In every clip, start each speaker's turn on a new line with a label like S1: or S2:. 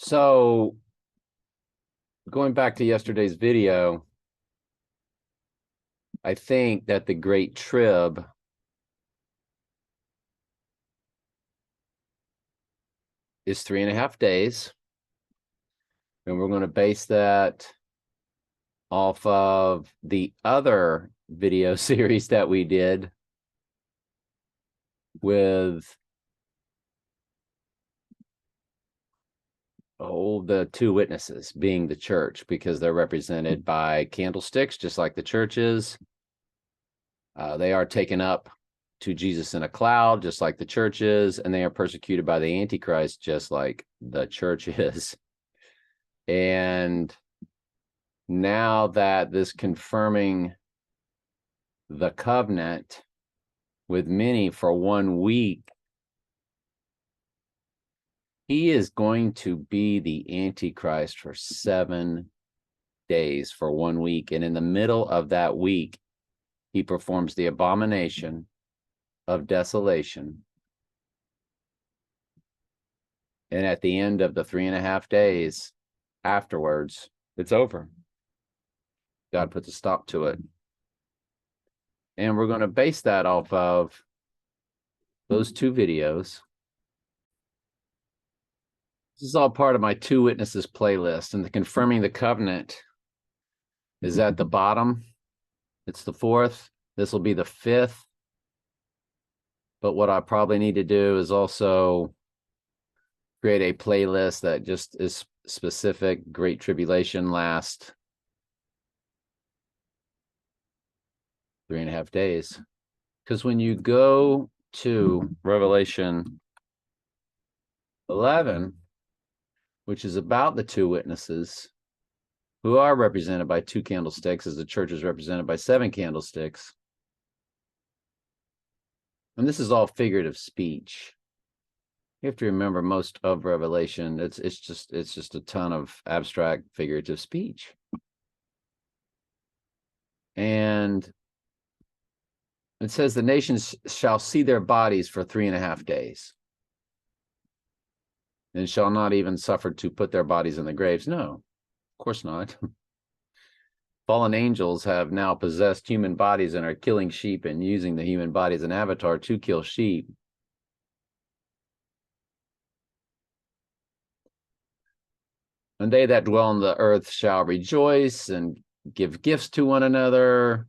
S1: So going back to yesterday's video, I think that the Great Trib is 3.5 days. And we're going to base that off of the other video series that we did with the two witnesses being the church, because they're represented by candlesticks, just like the church is. They are taken up to Jesus in a cloud, just like the church is, and they are persecuted by the Antichrist, just like the church is. And now that this confirming the covenant with many for 1 week, he is going to be the Antichrist for 7 days for 1 week. And in the middle of that week, he performs the abomination of desolation. And at the end of the 3.5 days afterwards, it's over. God puts a stop to it. And we're going to base that off of those two videos. This is all part of my Two Witnesses playlist, and the confirming the covenant is at the bottom. It's the 4th. This will be the 5th. But what I probably need to do is also create a playlist that just is specific. Great Tribulation last 3.5 days. Because when you go to Revelation 11, which is about the two witnesses who are represented by 2 candlesticks, as the church is represented by 7 candlesticks. And this is all figurative speech. You have to remember, most of Revelation, it's just a ton of abstract figurative speech. And it says the nations shall see their bodies for 3.5 days, and shall not even suffer to put their bodies in the graves. No, of course not. Fallen angels have now possessed human bodies and are killing sheep and using the human body as an avatar to kill sheep. And they that dwell on the earth shall rejoice and give gifts to one another.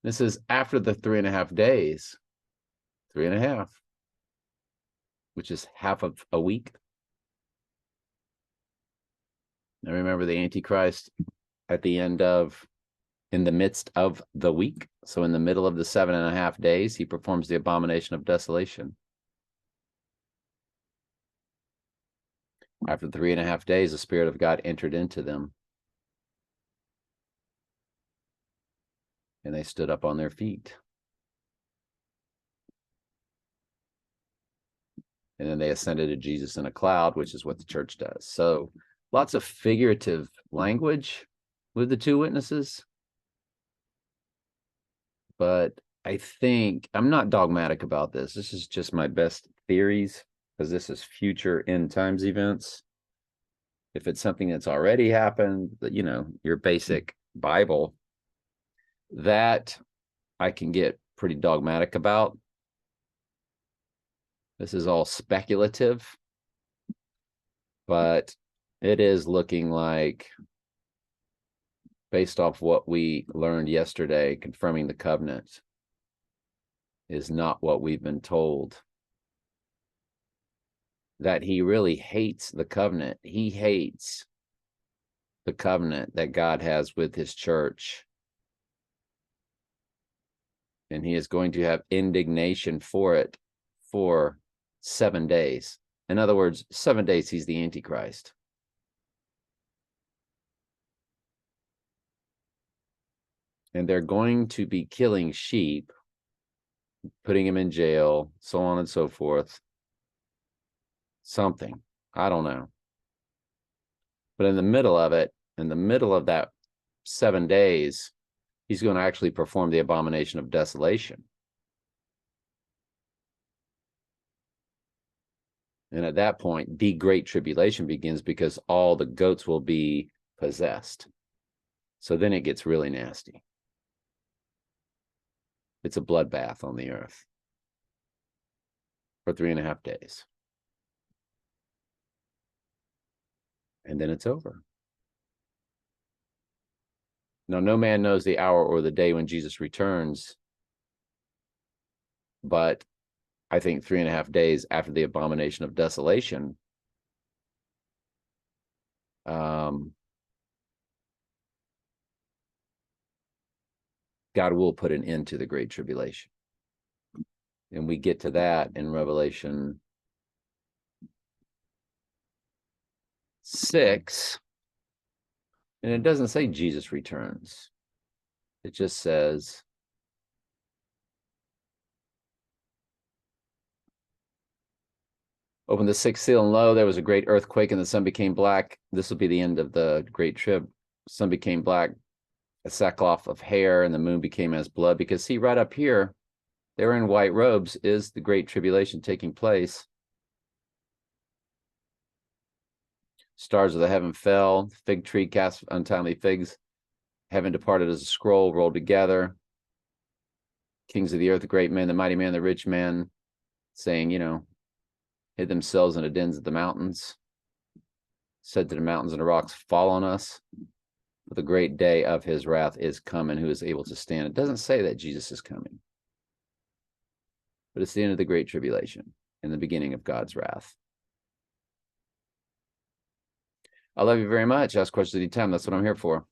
S1: This is after the 3.5 days, 3.5, which is half of a week. Now remember, the Antichrist at the end of, in the midst of the week. So in the middle of the 7.5 days, he performs the abomination of desolation. After 3.5 days, the Spirit of God entered into them, and they stood up on their feet. And then they ascended to Jesus in a cloud, which is what the church does. So lots of figurative language with the two witnesses. But I think I'm not dogmatic about this. This is just my best theories, because this is future end times events. If it's something that's already happened, you know, your basic Bible, that I can get pretty dogmatic about. This is all speculative, but it is looking like, based off what we learned yesterday, confirming the covenant is not what we've been told. That he really hates the covenant. He hates the covenant that God has with his church. And he is going to have indignation for it for 7 days. In other words, 7 days he's the Antichrist. And they're going to be killing sheep, putting him in jail, so on and so forth. Something, I don't know. But in the middle of it, in the middle of that 7 days, he's going to actually perform the abomination of desolation. And at that point, the great tribulation begins because all the goats will be possessed. So then it gets really nasty. It's a bloodbath on the earth for 3.5 days. And then it's over. Now, no man knows the hour or the day when Jesus returns, but I think 3.5 days after the abomination of desolation, God will put an end to the great tribulation. And we get to that in Revelation 6. And it doesn't say Jesus returns. It just says, open the sixth seal, and lo, there was a great earthquake, and the sun became black. This will be the end of the great trib. Sun became black, a sackcloth of hair, and the moon became as blood. Because see, right up here, they're in white robes, is the great tribulation taking place. Stars of the heaven fell, fig tree cast untimely figs. Heaven departed as a scroll rolled together. Kings of the earth, the great men, the mighty man, the rich man, saying, hid themselves in the dens of the mountains, said to the mountains and the rocks, fall on us. For the great day of his wrath is come, and who is able to stand? It doesn't say that Jesus is coming, but it's the end of the great tribulation and the beginning of God's wrath. I love you very much. Ask questions anytime. That's what I'm here for.